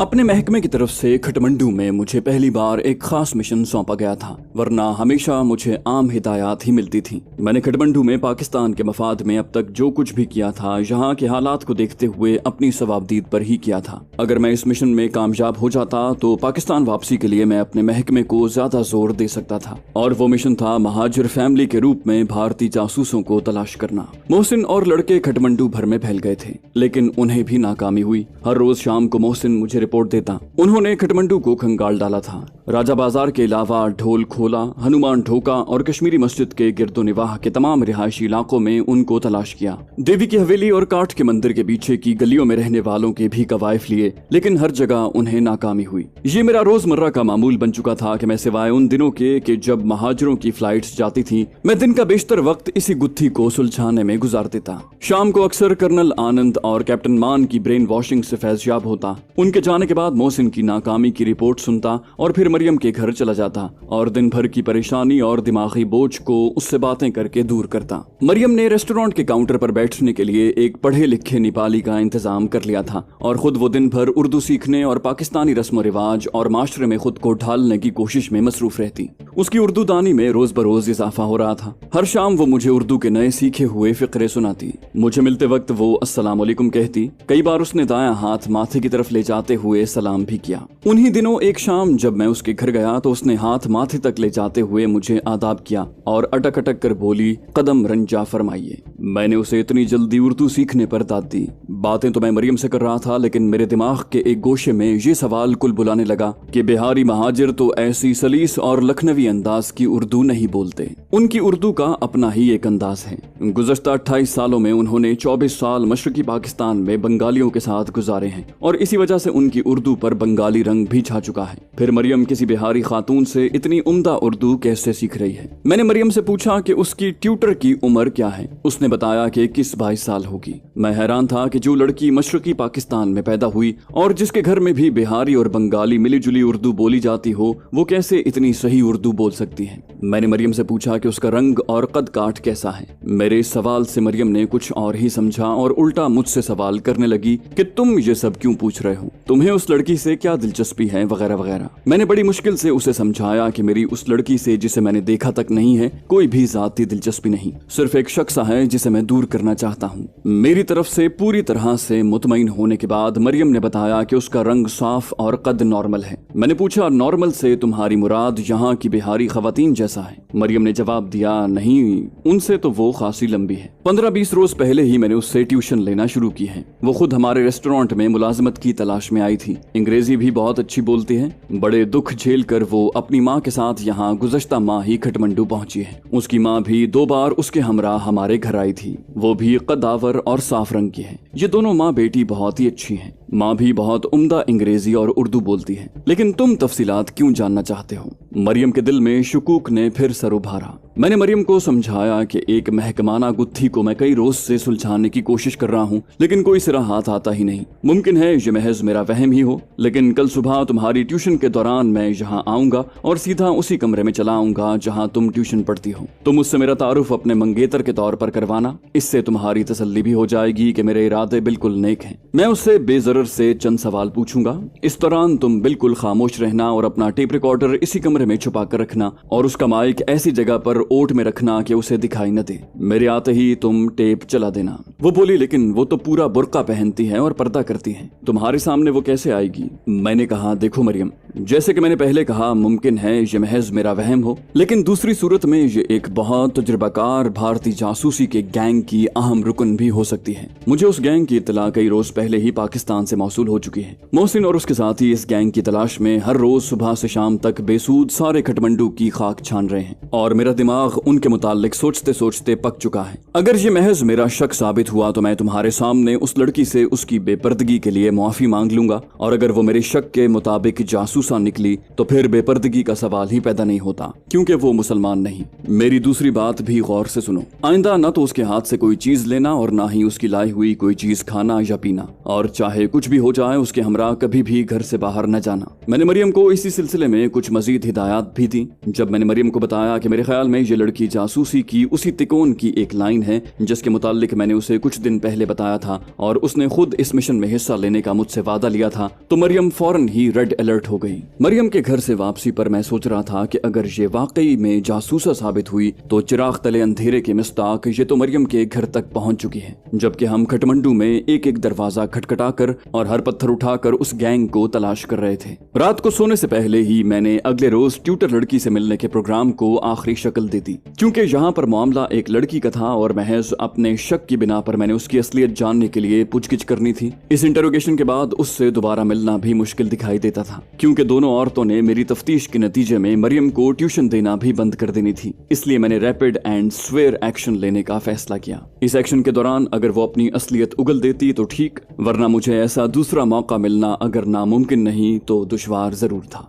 अपने महकमे की तरफ से खटमंडू में मुझे पहली बार एक खास मिशन सौंपा गया था, वरना हमेशा मुझे आम हिदायत ही मिलती थी। मैंने खटमंडू में पाकिस्तान के मफाद में अब तक जो कुछ भी किया था, यहाँ के हालात को देखते हुए अपनी सवाबदीद पर ही किया था। अगर मैं इस मिशन में कामयाब हो जाता तो पाकिस्तान वापसी के लिए मैं अपने महकमे को ज्यादा जोर दे सकता था, और वो मिशन था महाजिर फैमिली के रूप में भारतीय जासूसों को तलाश करना। मोहसिन और लड़के खटमंडू भर में फैल गए थे, लेकिन उन्हें भी नाकामी हुई। हर रोज शाम को मोहसिन मुझे रिपोर्ट देता। उन्होंने खटमंडू को खंगाल डाला था। राजा बाजार के अलावा ढोल खोला, हनुमान ढोका और कश्मीरी मस्जिद के गिरदो निवाह के तमाम रिहायशी इलाकों में उनको तलाश किया। देवी की हवेली और काठ के मंदिर के पीछे की गलियों में रहने वालों के भी कवायफ लिए, लेकिन हर जगह उन्हें नाकामी हुई। ये मेरा रोजमर्रा का मामूल बन चुका था कि मैं सिवाय उन दिनों के कि जब महाजिरों की फ्लाइट्स जाती थी, मैं दिन का बेशतर वक्त इसी गुत्थी को सुलझाने में गुजार देता। शाम को अक्सर कर्नल आनंद और कैप्टन मान की ब्रेन वॉशिंग से फैज़याब होता। उनके जाने के बाद मोहसिन की नाकामी की रिपोर्ट सुनता और फिर मरियम के घर चला जाता और दिन भर की परेशानी और दिमागी बोझ को उससे बातें करके दूर करता। मरियम ने रेस्टोरेंट के काउंटर पर बैठने के लिए एक पढ़े लिखे नेपाली का इंतजाम कर लिया था और खुद वो दिन भर उर्दू सीखने और पाकिस्तानी रस्म रिवाज और माशरे में खुद को ढालने की कोशिश में मसरूफ रहती। उसकी उर्दू दानी में रोज बरोज इजाफा हो रहा था। हर शाम वो मुझे उर्दू के नए सीखे हुए फिक्रे सुनाती। मुझे मिलते वक्त वो अस्सलाम वालेकुम कहती। कई बार उसने दायां हाथ माथे की तरफ ले जाते हुए सलाम भी किया। उन्हीं दिनों एक शाम जब मैं उसके घर गया तो उसने हाथ माथे तक ले जाते हुए मुझे आदाब किया और अटक अटक कर बोली, कदम रंजा फरमाइए। मैंने उसे इतनी जल्दी उर्दू सीखने पर दाद दी। बातें तो मैं मरियम से कर रहा था, लेकिन मेरे दिमाग के एक गोशे में ये सवाल कुल बुलाने लगा कि बिहारी महाजिर तो ऐसी सलीस और लखनवी अंदाज की उर्दू नहीं बोलते। उनकी उर्दू का अपना ही एक अंदाज है। गुज़श्ता 28 सालों में उन्होंने 24 साल मशरकी पाकिस्तान में बंगालियों के साथ गुजारे हैं और इसी वजह से उनकी उर्दू पर बंगाली रंग भी छा चुका है। फिर मरियम किसी बिहारी खातून से इतनी उम्दा उर्दू कैसे सीख रही है? मैंने मरियम से पूछा कि उसकी ट्यूटर की उम्र क्या है। उसने बताया कि 21-22 साल होगी। मैं हैरान था कि जो लड़की मशरकी पाकिस्तान में पैदा हुई और जिसके घर में भी बिहारी और बंगाली मिली जुली उर्दू बोली जाती हो, वो कैसे इतनी सही उर्दू बोल सकती है। मैंने मरियम से पूछा कि उसका रंग और कद काठ कैसा है। मेरे इस सवाल से मरियम ने कुछ और ही समझा और उल्टा मुझसे सवाल करने लगी कि तुम ये सब क्यों पूछ रहे हो, तुम्हें उस लड़की से क्या दिलचस्पी है, वगैरह वगैरह। मैंने बड़ी मुश्किल से उसे समझाया कि मेरी उस लड़की से, जिसे मैंने देखा तक नहीं है, कोई भी जाती दिलचस्पी नहीं, सिर्फ एक शख्स है जिसे मैं दूर करना चाहता हूँ। मेरी तरफ से पूरी तरह से मुतमईन होने के बाद मरियम ने बताया कि उसका रंग साफ और कद नॉर्मल है। मैंने पूछा, नॉर्मल से तुम्हारी मुराद यहाँ की बिहारी खवातीन जैसा है? मरियम ने जवाब दिया, नहीं, उनसे तो वो खासी लंबी है। 15-20 रोज पहले ही मैंने उससे ट्यूशन लेना शुरू की है। वो खुद हमारे रेस्टोरेंट में मुलाजमत की तलाश में आई थी। अंग्रेजी भी बहुत अच्छी बोलती है। बड़े दुख झेल कर वो अपनी माँ के साथ यहाँ गुज़श्ता माह ही खटमंडू पहुंची है। उसकी माँ भी 2 बार उसके हमरा हमारे घर आई थी। वो भी कदावर और साफ रंग की है। ये दोनों माँ बेटी बहुत ही अच्छी हैं। माँ भी बहुत उम्दा अंग्रेजी और उर्दू बोलती है। लेकिन तुम तफसीलात क्यों जानना चाहते हो? मरियम के दिल में शुकूक ने फिर सर उभारा। मैंने मरियम को समझाया कि एक महकमाना गुत्थी को मैं कई रोज से सुलझाने की कोशिश कर रहा हूँ, लेकिन कोई सिरा हाथ आता ही नहीं। मुमकिन है ये महज मेरा वहम ही हो, लेकिन कल सुबह तुम्हारी ट्यूशन के दौरान मैं यहाँ आऊंगा और सीधा उसी कमरे में चला आऊंगा जहाँ तुम ट्यूशन पढ़ती हो। तुम मुझसे मेरा तारुफ अपने मंगेतर के तौर पर करवाना। इससे तुम्हारी तसल्ली भी हो जाएगी कि मेरे इरादे बिल्कुल नेक हैं। मैं उससे बेजरर से चंद सवाल पूछूंगा। इस दौरान तुम बिल्कुल खामोश रहना और अपना टेप रिकॉर्डर इसी कमरे में छुपा कर रखना और उसका माइक ऐसी जगह पर ओट में रखना कि उसे दिखाई न दे। मेरे आते ही तुम टेप चला देना। वो बोली, लेकिन वो तो पूरा बुर्का पहनती है और पर्दा करती है, तुम्हारे सामने वो कैसे आएगी? मैंने कहा, देखो मरियम, जैसे कि मैंने पहले कहा, मुमकिन है ये महज मेरा वहम हो, लेकिन दूसरी सूरत में ये एक बहुत तजुर्बाकार भारतीय जासूसी के गैंग की अहम रुकन भी हो सकती है। मुझे उस गैंग की इत्तला कई रोज पहले ही पाकिस्तान से मौसूल हो चुकी है। मोहसिन और उसके साथी इस गैंग की तलाश में हर रोज सुबह से शाम तक बेसूद सारे खटमंडू की खाक छान रहे हैं और मेरा दिमाग उनके मुताल्लिक सोचते सोचते पक चुका है। अगर ये महज मेरा शक साबित हुआ तो मैं तुम्हारे सामने उस लड़की से उसकी बेपर्दगी के लिए मुआफी मांग लूंगा, और अगर वो मेरे शक के मुताबिक जासूस जासूसा निकली तो फिर बेपर्दगी का सवाल ही पैदा नहीं होता, क्योंकि वो मुसलमान नहीं। मेरी दूसरी बात भी गौर से सुनो, आइंदा न तो उसके हाथ से कोई चीज लेना और ना ही उसकी लाई हुई कोई चीज खाना या पीना, और चाहे कुछ भी हो जाए उसके हमरा कभी भी घर से बाहर न जाना। मैंने मरियम को इसी सिलसिले में कुछ मजीद हिदायत भी दी। जब मैंने मरियम को बताया कि मेरे ख्याल में ये लड़की जासूसी की उसी तिकोन की एक लाइन है जिसके मुतालिक मैंने उसे कुछ दिन पहले बताया था और उसने खुद इस मिशन में हिस्सा लेने का मुझसे वादा लिया था, तो मरियम फौरन ही रेड अलर्ट हो गई। मरियम के घर से वापसी पर मैं सोच रहा था कि अगर ये वाकई में जासूसा साबित हुई तो चिराग तले अंधेरे के मिस्ताक ये तो मरियम के घर तक पहुंच चुकी है, जबकि हम खटमंडू में एक एक दरवाजा खटखटाकर और हर पत्थर उठाकर उस गैंग को तलाश कर रहे थे। रात को सोने से पहले ही मैंने अगले रोज ट्यूटर लड़की से मिलने के प्रोग्राम को आखिरी शक्ल दे दी, क्योंकि यहाँ पर मामला एक लड़की का था और महज अपने शक की बिना पर मैंने उसकी असलियत जानने के लिए पूछगिछ करनी थी। इस इंटरोगेशन के बाद उससे दोबारा मिलना भी मुश्किल दिखाई देता था, क्योंकि दोनों औरतों ने मेरी तफ्तीश के नतीजे में मरियम को ट्यूशन देना भी बंद कर देनी थी। इसलिए मैंने रैपिड एंड स्वेयर एक्शन लेने का फैसला किया। इस एक्शन के दौरान अगर वो अपनी असलियत उगल देती तो ठीक, वरना मुझे ऐसा दूसरा मौका मिलना अगर नामुमकिन नहीं तो दुश्वार जरूर था।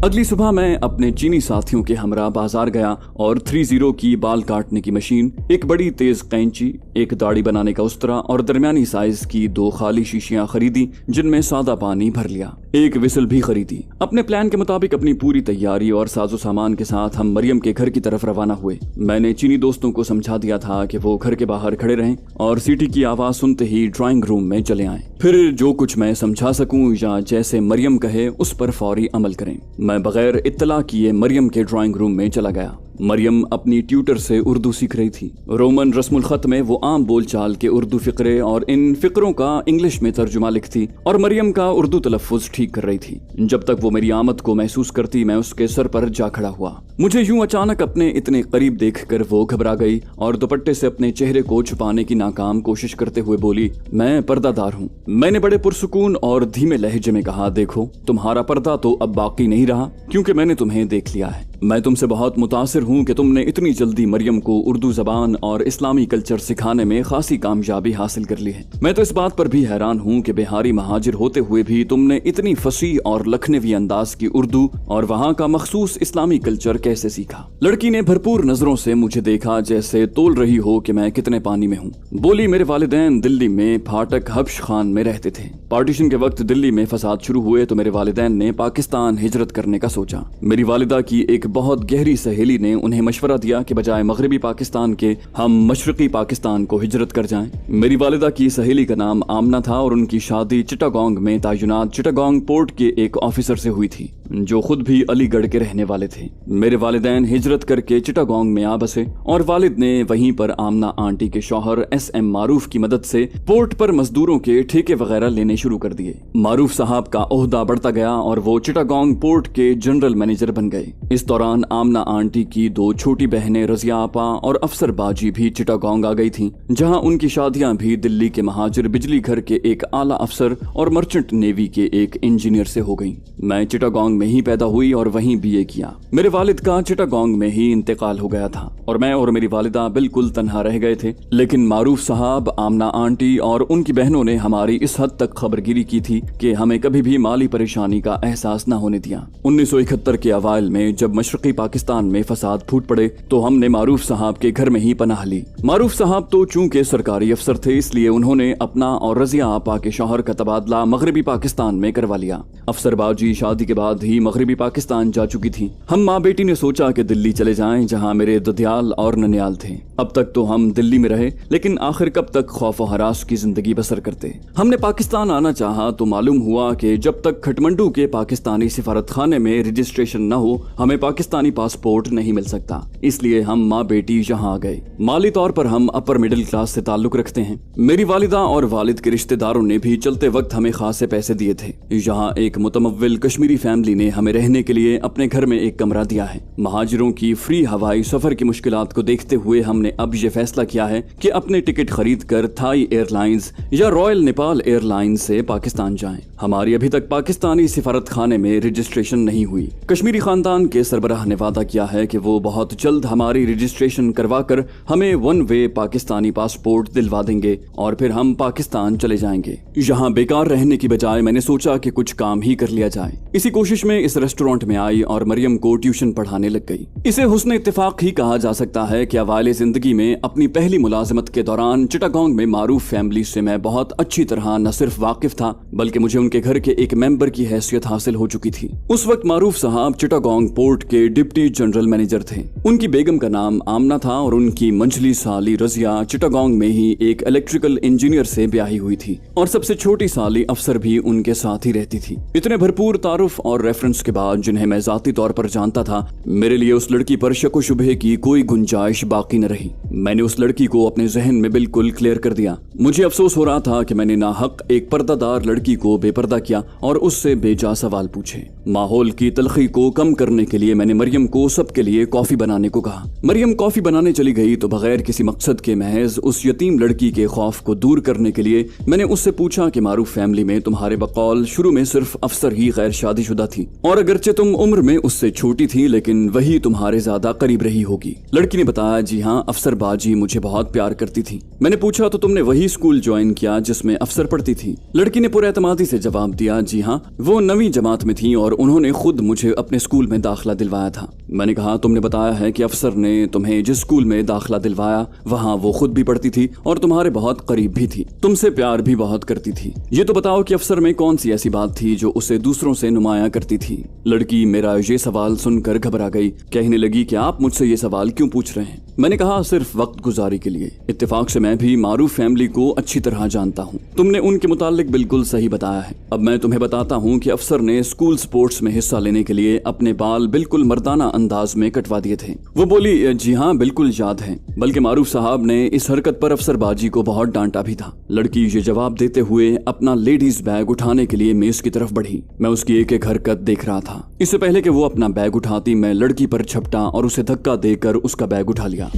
अगली सुबह मैं अपने चीनी साथियों के हमरा बाजार गया और 30 की बाल काटने की मशीन, एक बड़ी तेज कैंची, एक दाढ़ी बनाने का उस्तरा और दरमियानी साइज की 2 खाली शीशियां खरीदी जिनमें सादा पानी भर लिया। एक विसल भी खरीदी। अपने प्लान के मुताबिक अपनी पूरी तैयारी और साजो सामान के साथ हम मरियम के घर की तरफ रवाना हुए। मैंने चीनी दोस्तों को समझा दिया था कि वो घर के बाहर खड़े रहें और सीटी की आवाज सुनते ही ड्राइंग रूम में चले आएं। फिर जो कुछ मैं समझा सकूं या जैसे मरियम कहे उस पर फौरी अमल करें। मैं बगैर इत्तला किए मरियम के ड्राइंग रूम में चला गया। मरियम अपनी ट्यूटर से उर्दू सीख रही थी। रोमन रस्मुल खत में वो आम बोलचाल के उर्दू फिक्रे और इन फिक्रों का इंग्लिश में तर्जुमा लिखती और मरियम का उर्दू तलफ्फुज ठीक कर रही थी। जब तक वो मेरी आमद को महसूस करती मैं उसके सर पर जा खड़ा हुआ। मुझे यूं अचानक अपने इतने करीब देखकर वो घबरा गई और दुपट्टे से अपने चेहरे को छुपाने की नाकाम कोशिश करते हुए बोली, मैं पर्दादार हूँ। मैंने बड़े पुरसुकून और धीमे लहजे में कहा, देखो तुम्हारा पर्दा तो अब बाकी नहीं रहा, क्योंकि मैंने तुम्हें देख लिया है। मैं तुमसे बहुत मुतासिर हूँ कि तुमने इतनी जल्दी मरियम को उर्दू जबान और इस्लामी कल्चर सिखाने में खासी कामयाबी हासिल कर ली है। मैं तो इस बात पर भी हैरान हूँ कि बिहारी महाजिर होते हुए भी तुमने इतनी फसी और लखनवी अंदाज की उर्दू और वहाँ का मखसूस इस्लामी कल्चर कैसे सीखा। लड़की ने भरपूर नजरों से मुझे देखा, जैसे तोल रही हो कि मैं कितने पानी में हूँ। बोली, मेरे वालिदैन दिल्ली में फाटक हब्श खान में रहते थे। पार्टीशन के वक्त दिल्ली में फसाद शुरू हुए तो मेरे वालिदैन ने पाकिस्तान हिजरत करने का सोचा। मेरी वालिदा की एक बहुत गहरी सहेली ने उन्हें मशवरा दिया कि बजाय मगरबी पाकिस्तान के हम मशरकी पाकिस्तान को हिजरत कर जाएं। मेरी वालिदा की सहेली का नाम आमना था और उनकी शादी चिटागोंग में तैनात चिटागोंग पोर्ट के एक ऑफिसर से हुई थी जो खुद भी अलीगढ़ के रहने वाले थे। मेरे वालिदैन हिजरत करके चिटागोंग में आ बसे और वालिद ने वहीं पर आमना आंटी के शौहर SM मारूफ की मदद से पोर्ट पर मजदूरों के ठेके वगैरह लेने शुरू कर दिए। मारूफ साहब का ओहदा बढ़ता गया और वो चिटागोंग पोर्ट के जनरल मैनेजर बन गए। इस दौरान आमना आंटी की 2 छोटी बहनें रजिया आपा और अफसर बाजी भी चिटागोंग आ गई थीं, जहां उनकी शादियां भी दिल्ली के महाजिर बिजली घर के एक आला अफसर और मर्चेंट नेवी के एक इंजीनियर से हो गई। मैं चिटागोंग में ही पैदा हुई और वहीं BA किया। मेरे वालिद का चिटागोंग में ही इंतकाल हो गया था और मैं और मेरी वालिदा बिल्कुल तन्हा रह गए थे। लेकिन मारूफ साहब, आमना आंटी और उनकी बहनों ने हमारी इस हद तक खबरगिरी की थी कि हमें कभी भी माली परेशानी का एहसास न होने दिया। 1971 के अवाइल में जब मशरकी पाकिस्तान में फसाद फूट पड़े तो हमने मारूफ साहब के घर में ही पनाह ली। मारूफ साहब तो चूंकि सरकारी अफसर थे इसलिए उन्होंने अपना और रजिया आपा के शौहर का तबादला मगरबी पाकिस्तान में करवा लिया। अफसर बाजी शादी के बाद ही मगरबी पाकिस्तान जा चुकी थी। हम माँ बेटी ने सोचा कि दिल्ली चले जाएं जहां मेरे ददियाल और ननियाल थे। अब तक तो हम दिल्ली में रहे, लेकिन आखिर कब तक खौफ और हरास की जिंदगी बसर करते। हमने पाकिस्तान आना चाहा तो मालूम हुआ कि जब तक खटमंडू के पाकिस्तानी सिफारत खाने में रजिस्ट्रेशन न हो हमें पाकिस्तानी पासपोर्ट नहीं मिल सकता। इसलिए हम माँ बेटी यहाँ आ गए। माली तौर पर हम अपर मिडिल क्लास से ताल्लुक रखते हैं। मेरी वालिदा और वालिद के रिश्तेदारों ने भी चलते वक्त हमें खासे पैसे दिए थे। यहाँ एक मुतमव्विल कश्मीरी फैमिली ने हमें रहने के लिए अपने घर में एक कमरा दिया है। महाजिरों की फ्री हवाई सफर की मुश्किलात को देखते हुए हमने अब ये फैसला किया है कि अपने टिकट खरीद कर थाई एयरलाइंस या रॉयल नेपाल एयरलाइंस से पाकिस्तान जाएं। हमारी अभी तक पाकिस्तानी सिफारत खाने में रजिस्ट्रेशन नहीं हुई। कश्मीरी खानदान के सरबराह ने वादा किया है कि वो बहुत जल्द हमारी रजिस्ट्रेशन करवा कर हमें वन वे पाकिस्तानी पासपोर्ट दिलवा देंगे और फिर हम पाकिस्तान चले जाएंगे। यहाँ बेकार रहने की बजाय मैंने सोचा कि कुछ काम ही कर लिया जाए। इसी कोशिश में इस रेस्टोरेंट में आई और मरियम को ट्यूशन पढ़ाने लग गई। इसे हुस्न इत्तेफाक ही कहा जा सकता है कि अवाइल जिंदगी में अपनी पहली मुलाजिमत के दौरान चिटागोंग में मारूफ फैमिली से मैं बहुत अच्छी तरह न सिर्फ वाकिफ था बल्कि मुझे उनके घर के एक मेंबर की हैसियत हासिल हो चुकी थी। उस वक्त मारूफ साहब चिटागोंग पोर्ट के डिप्टी जनरल मैनेजर थे। उनकी बेगम का नाम आमना था और उनकी मंझली साली रजिया चिटागोंग में ही एक इलेक्ट्रिकल इंजीनियर से ब्याही हुई थी और सबसे छोटी साली अफसर भी उनके साथ ही रहती थी। इतने भरपूर तारुफ और रेफरेंस के बाद जिन्हें मैं जाती तौर पर जानता था, मेरे लिए उस लड़की पर शक व शुबहे की कोई गुंजाइश बाकी न रही। मैंने उस लड़की को अपने जहन में बिल्कुल क्लियर कर दिया। मुझे अफसोस हो रहा था कि मैंने नाहक एक पर्दादार लड़की को बेपर्दा किया और उससे बेजा सवाल पूछे। माहौल की तलखी को कम करने के लिए मैंने मरियम को सबके लिए कॉफी बनाने को कहा। मरियम कॉफी बनाने चली गई तो बगैर किसी मकसद के महज उस यतीम लड़की के खौफ को दूर करने के लिए मैंने उससे पूछा कि मारूफ फैमिली में तुम्हारे बकौल शुरू में सिर्फ अफसर ही गैर शादीशुदा थी और अगरचे तुम उम्र में उससे छोटी थी लेकिन वही तुम्हारे ज्यादा करीब रही होगी। लड़की ने बताया, जी हाँ, अफसर बाजी मुझे बहुत प्यार करती थी। मैंने पूछा, तो तुमने वही स्कूल ज्वाइन किया जिसमें अफसर पढ़ती थी? लड़की ने पूरे एतमादी से जवाब दिया, जी हाँ, वो 9वीं जमात में थी और उन्होंने खुद मुझे अपने स्कूल में दाखिला दिलवाया था। मैंने कहा, तुमने बताया है कि अफसर ने तुम्हें जिस स्कूल में दाखिला दिलवाया वहाँ वो खुद भी पढ़ती थी और तुम्हारे बहुत करीब भी थी, तुमसे प्यार भी बहुत करती थी। ये तो बताओ कि अफसर में कौन सी ऐसी बात थी जो उसे दूसरों से नुमाया करती थी? लड़की मेरा ये सवाल सुनकर घबरा गई। कहने लगी कि आप मुझसे ये सवाल क्यों पूछ रहे हैं? मैंने कहा, सिर्फ वक्त गुजारी के लिए। इत्तेफाक से मैं भी मारूफ फैमिली को अच्छी तरह जानता हूँ। तुमने उनके मुतालिक बिल्कुल सही बताया है। अब मैं तुम्हें बताता हूँ कि अफसर ने स्कूल स्पोर्ट्स में हिस्सा लेने के लिए अपने बाल बिल्कुल मर्दाना अंदाज में कटवा दिए थे। वो बोली, जी हाँ, बिल्कुल याद है। बल्कि मारूफ साहब ने इस हरकत पर अफसर बाजी को बहुत डांटा भी था। लड़की ये जवाब देते हुए अपना लेडीज बैग उठाने के लिए मेज की तरफ बढ़ी। मैं उसकी एक एक हरकत देख रहा था। इससे पहले कि वो अपना बैग उठाती, मैं लड़की पर झपटा और उसे धक्का देकर उसका बैग उठा लिया।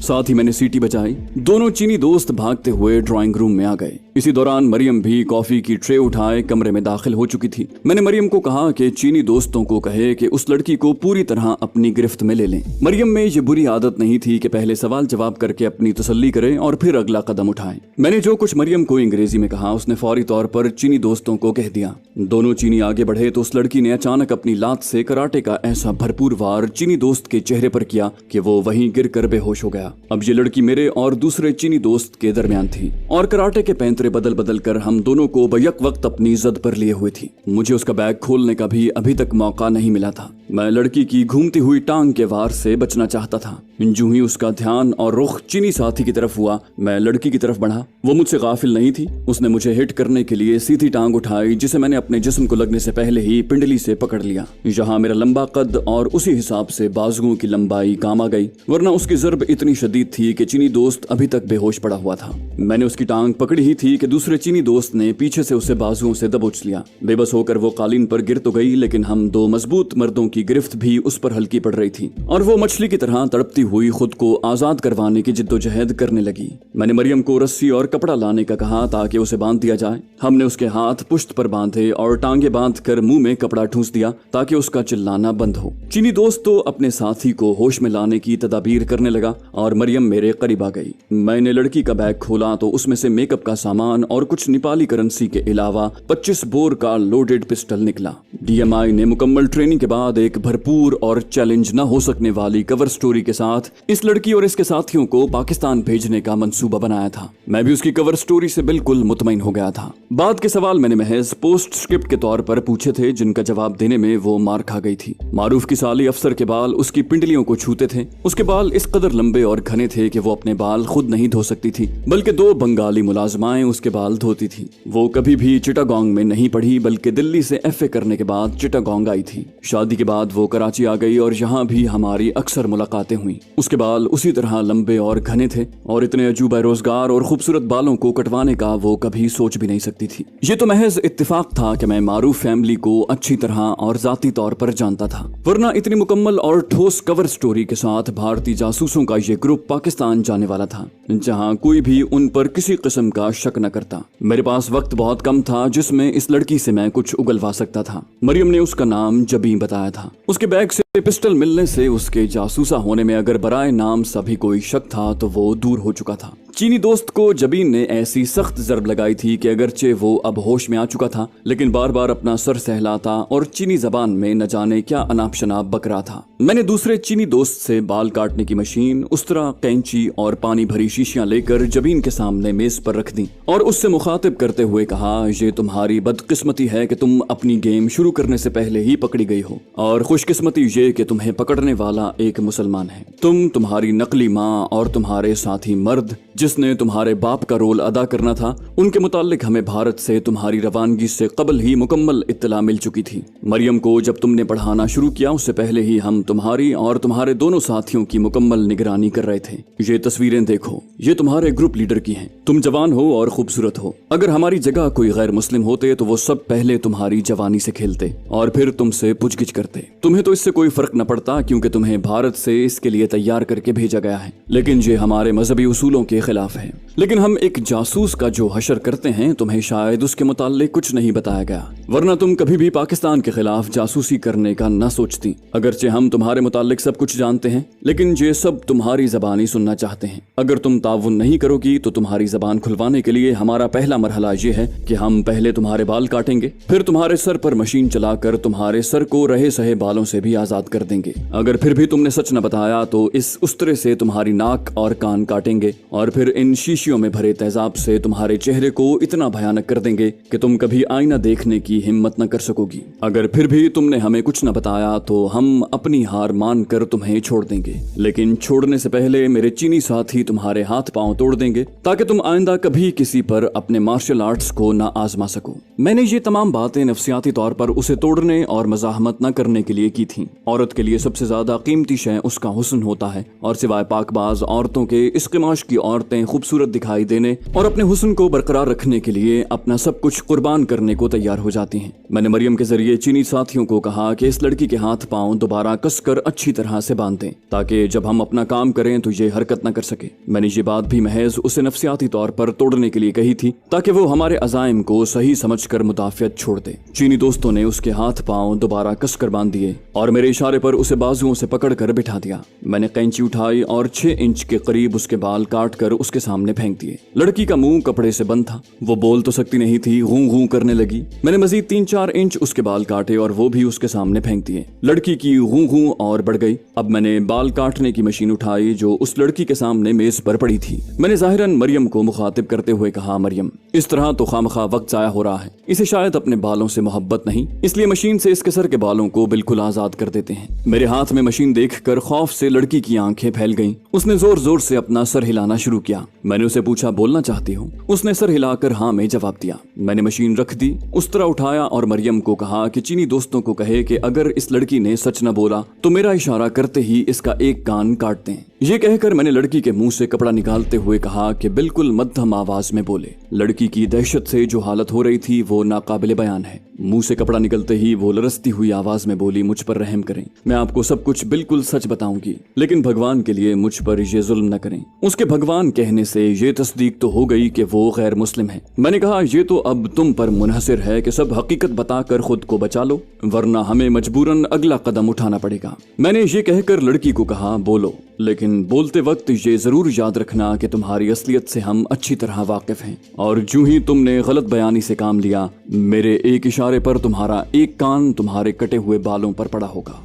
साथ ही मैंने सीटी बजाई। दोनों चीनी दोस्त भागते हुए ड्राइंग रूम में आ गए। इसी दौरान मरियम भी कॉफी की ट्रे उठाए कमरे में दाखिल हो चुकी थी। मैंने मरियम को कहा कि चीनी दोस्तों को कहे कि उस लड़की को पूरी तरह अपनी गिरफ्त में ले लें। मरियम में ये बुरी आदत नहीं थी कि पहले सवाल जवाब करके अपनी तसल्ली करे और फिर अगला कदम उठाए। मैंने जो कुछ मरियम को अंग्रेजी में कहा उसने फौरी तौर पर चीनी दोस्तों को कह दिया। दोनों चीनी आगे बढ़े तो उस लड़की ने अचानक अपनी लात से कराटे का ऐसा भरपूर वार चीनी दोस्त के चेहरे पर किया कि वो वहीं गिर कर बेहोश हो गया। अब ये लड़की मेरे और दूसरे चीनी दोस्त के दरमियान थी और कराटे के पैंतरे बदल बदल कर हम दोनों को बैक वक्त अपनी जद पर लिए हुए थी। मुझे उसका बैग खोलने का भी अभी तक मौका नहीं मिला था। मैं लड़की की घूमती हुई टांग के वार से बचना चाहता था। जो ही उसका ध्यान और रुख चीनी साथी की तरफ हुआ, मैं लड़की की तरफ बढ़ा। वो मुझसे गाफिल नहीं थी। उसने मुझे हिट करने के लिए सीधी टांग उठाई जिसे मैंने अपने जिस्म को लगने से पहले ही पिंडली से पकड़ लिया। यहाँ मेरा लंबा कद और उसी हिसाब से बाजुओं की लंबाई काम आ गई, वरना उसकी जरब इतनी शदीद थी कि चीनी दोस्त अभी तक बेहोश पड़ा हुआ था। मैंने उसकी टांग पकड़ी ही थी कि दूसरे चीनी दोस्त ने पीछे से उसे बाजुओं से दबोच लिया। बेबस होकर वो कालीन पर गिर तो गई, लेकिन हम दो मजबूत मर्दों की गिरफ्त भी उस पर हल्की पड़ रही थी और वो मछली की तरह तड़पती हुई खुद को आजाद करवाने की जिद्दोजहद करने लगी। मैंने मरियम को रस्सी और कपड़ा लाने का कहा ताकि उसे बांध दिया जाए। हमने उसके हाथ पुश्त पर बांधे और टांगे बांध कर मुंह में कपड़ा ठूंस दिया ताकि उसका चिल्लाना बंद हो। चीनी दोस्त तो अपने साथी को होश में लाने की तदाबीर करने लगा और मरियम मेरे करीब आ गई। मैंने लड़की का बैग खोला तो उसमें से मेकअप का सामान और कुछ नेपाली करेंसी के अलावा 25 बोर का लोडेड पिस्टल निकला। DMI ने मुकम्मल ट्रेनिंग के बाद एक भरपूर और चैलेंज न हो सकने वाली कवर स्टोरी के साथ इस लड़की और इसके साथियों को पाकिस्तान भेजने का मंसूबा बनाया था। मैं भी उसकी कवर स्टोरी से बिल्कुल मुतमईन हो गया था। बाद के सवाल मैंने महज पोस्ट स्क्रिप्ट के तौर पर पूछे थे जिनका जवाब देने में वो मार खा गई थी। मारूफ की साली अफसर के बाल उसकी पिंडलियों को छूते थे। उसके बाल इस कदर लंबे और घने थे कि वो अपने बाल खुद नहीं धो सकती थी, बल्कि 2 बंगाली मुलाजमाएं उसके बाल धोती थी। वो कभी भी चिटागोंग में नहीं पढ़ी, बल्कि दिल्ली से FA करने के बाद चिटागोंग आई थी। शादी के बाद वो कराची आ गई और यहाँ भी हमारी अक्सर मुलाकातें हुई। उसके बाल उसी तरह लंबे और घने थे और इतने अजूबा रोजगार और खूबसूरत बालों को कटवाने का वो कभी सोच भी नहीं सकती थी। ये तो महज इत्तेफाक था कि मैं मारूफ फैमिली को अच्छी तरह और जाती तौर पर जानता था, वरना इतनी मुकम्मल और ठोस कवर स्टोरी के साथ भारतीय जासूसों का ये ग्रुप पाकिस्तान जाने वाला था, जहां कोई भी उन पर किसी किस्म का शक न करता। मेरे पास वक्त बहुत कम था जिसमें इस लड़की से मैं कुछ उगलवा सकता था। मरियम ने उसका नाम जबीन बताया था। उसके बैग से पिस्टल मिलने से उसके जासूसा होने में अगर बराए नाम सभी कोई शक था तो वो दूर हो चुका था। चीनी दोस्त को जबीन ने ऐसी सख्त जरब लगाई थी कि अगरचे वो अब होश में आ चुका था, लेकिन बार बार अपना सर सहलाता और चीनी जबान में न जाने क्या अनाप शनाप बक रहा था। मैंने दूसरे चीनी दोस्त से बाल काटने की मशीन, उस्तरा, कैंची और पानी भरी शीशियां लेकर जबीन के सामने मेज पर रख दी और उससे मुखातिब करते हुए कहा, ये तुम्हारी बदकिस्मती है कि तुम अपनी गेम शुरू करने से पहले ही पकड़ी गई हो, और खुशकिस्मती ये कि तुम्हें पकड़ने वाला एक मुसलमान है। तुम्हारी नकली माँ और तुम्हारे साथी मर्द जिसने तुम्हारे बाप का रोल अदा करना था, उनके मुतालिक हमें भारत से तुम्हारी रवानगी से कबल ही मुकम्मल इत्तला मिल चुकी थी। मरियम को जब तुमने पढ़ाना शुरू किया उससे पहले ही हम तुम्हारी और तुम्हारे दोनों साथियों की मुकम्मल निगरानी कर रहे थे। ये तस्वीरें देखो, ये तुम्हारे ग्रुप लीडर की हैं। तुम जवान हो और खूबसूरत हो। अगर हमारी जगह कोई गैर मुस्लिम होते तो वो सब पहले तुम्हारी जवानी से खेलते और फिर तुमसे पूछगिछ करते। तुम्हें तो इससे कोई फर्क न पड़ता क्योंकि तुम्हें भारत से इसके लिए तैयार करके भेजा गया है, लेकिन ये हमारे मजहबी उसूलों के खिलाफ है। लेकिन हम एक जासूस का जो हशर करते हैं तुम्हें शायद उसके मुताल्लिक कुछ नहीं बताया गया, वरना तुम कभी भी पाकिस्तान के खिलाफ जासूसी करने का न सोचती। अगरचे हम तुम्हारे मुताल्लिक सब कुछ जानते हैं, लेकिन ये सब तुम्हारी जबानी सुनना चाहते हैं। अगर तुम ताउन नहीं करोगी तो तुम्हारी जबान खुलवाने के लिए हमारा पहला मरहला ये है कि हम पहले तुम्हारे बाल काटेंगे, फिर तुम्हारे सर पर मशीन चलाकर तुम्हारे सर को रहे सहे बालों से भी आजाद कर देंगे। अगर फिर भी तुमने सच न बताया तो इस उस्तरे से तुम्हारी नाक और कान काटेंगे और फिर इन शीशियों में भरे तेजाब से तुम्हारे चेहरे को इतना भयानक कर देंगे कि तुम कभी आईना देखने की हिम्मत न कर सकोगी। अगर फिर भी तुमने हमें कुछ न बताया तो हम अपनी हार मान कर तुम्हें छोड़ देंगे, लेकिन छोड़ने से पहले मेरे चीनी साथी तुम्हारे हाथ पांव तोड़ देंगे ताकि तुम आइंदा कभी किसी पर अपने मार्शल आर्ट्स को न आजमा सको। मैंने ये तमाम बातें नफसियाती तौर पर उसे तोड़ने और मजाहमत न करने के लिए की थी। औरत के लिए सबसे ज्यादा कीमती शय उसका हुस्न होता है और सिवाय पाकबाज औरतों के इस किमाश की औरतें खूबसूरत दिखाई देने और अपने हुस्न को बरकरार रखने के लिए अपना सब कुछ कुर्बान करने को तैयार हो जाती हैं। मैंने मरियम के जरिए चीनी साथियों को कहा कि इस लड़की के हाथ पांव दोबारा कसकर अच्छी तरह से बांध दें ताकि जब हम अपना काम करें तो ये हरकत न कर सके। मैंने ये बात भी महज उसे नफसियाती तौर पर तोड़ने के लिए कही थी ताकि वो हमारे अजाइम को सही समझकर मुदाफियत छोड़ दे। चीनी दोस्तों ने उसके हाथ पांव दोबारा कसकर बांध दिए और मेरे इशारे पर उसे बाजुओं से पकड़कर बिठा दिया। मैंने कैंची उठाई और 6 इंच के करीब उसके बाल काट कर उसके सामने फेंक दिए। लड़की का मुंह कपड़े से बंद था, वो बोल तो सकती नहीं थी, गूं गूं करने लगी। मैंने मजीद 3-4 इंच उसके बाल काटे और वो भी उसके सामने फेंक दिए। लड़की की गूं गूं और बढ़ गई। अब मैंने बाल काटने की मशीन उठाई जो उस लड़की के सामने मेज पर पड़ी थी। मैंने जाहिरन मरियम को मुखातिब करते हुए कहा, मरियम, इस तरह तो खामखा वक्त जाया हो रहा है। इसे शायद अपने बालों से मोहब्बत नहीं, इसलिए मशीन से इसके सर के बालों को बिल्कुल आजाद कर देते हैं। मेरे हाथ में मशीन देखकर खौफ से लड़की की आंखें फैल गईं। उसने जोर जोर से अपना सर हिलाना शुरू किया। मैंने उसे पूछा, बोलना चाहती हूँ? उसने सर हिलाकर हाँ में जवाब दिया। मैंने मशीन रख दी, उस्तरा उठाया और मरियम को कहा कि चीनी दोस्तों को कहे कि अगर इस लड़की ने सच न बोला तो मेरा इशारा करते ही इसका एक कान काट दें। ये कहकर मैंने लड़की के मुंह से कपड़ा निकालते हुए कहा कि बिल्कुल मध्यम आवाज में बोले। लड़की की दहशत से जो हालत हो रही थी वो नाकाबिले बयान है। मुंह से कपड़ा निकलते ही वो लरसती हुई आवाज में बोली, मुझ पर रहम करें, मैं आपको सब कुछ बिल्कुल सच बताऊंगी, लेकिन भगवान के लिए मुझ पर ये जुल्म न करें। उसके भगवान कहने से ये तस्दीक तो हो गई कि वो गैर मुस्लिम है। मैंने कहा, ये तो अब तुम पर मुनहसिर है कि सब हकीकत बताकर खुद को बचा लो, वरना हमें मजबूरन अगला कदम उठाना पड़ेगा। मैंने ये कहकर लड़की को कहा, बोलो, लेकिन बोलते वक्त ये जरूर याद रखना कि तुम्हारी असलियत से हम अच्छी तरह वाकिफ हैं और जो ही तुमने गलत बयानी से काम लिया, मेरे एक इशारे पर तुम्हारा एक कान तुम्हारे कटे हुए बालों पर पड़ा होगा।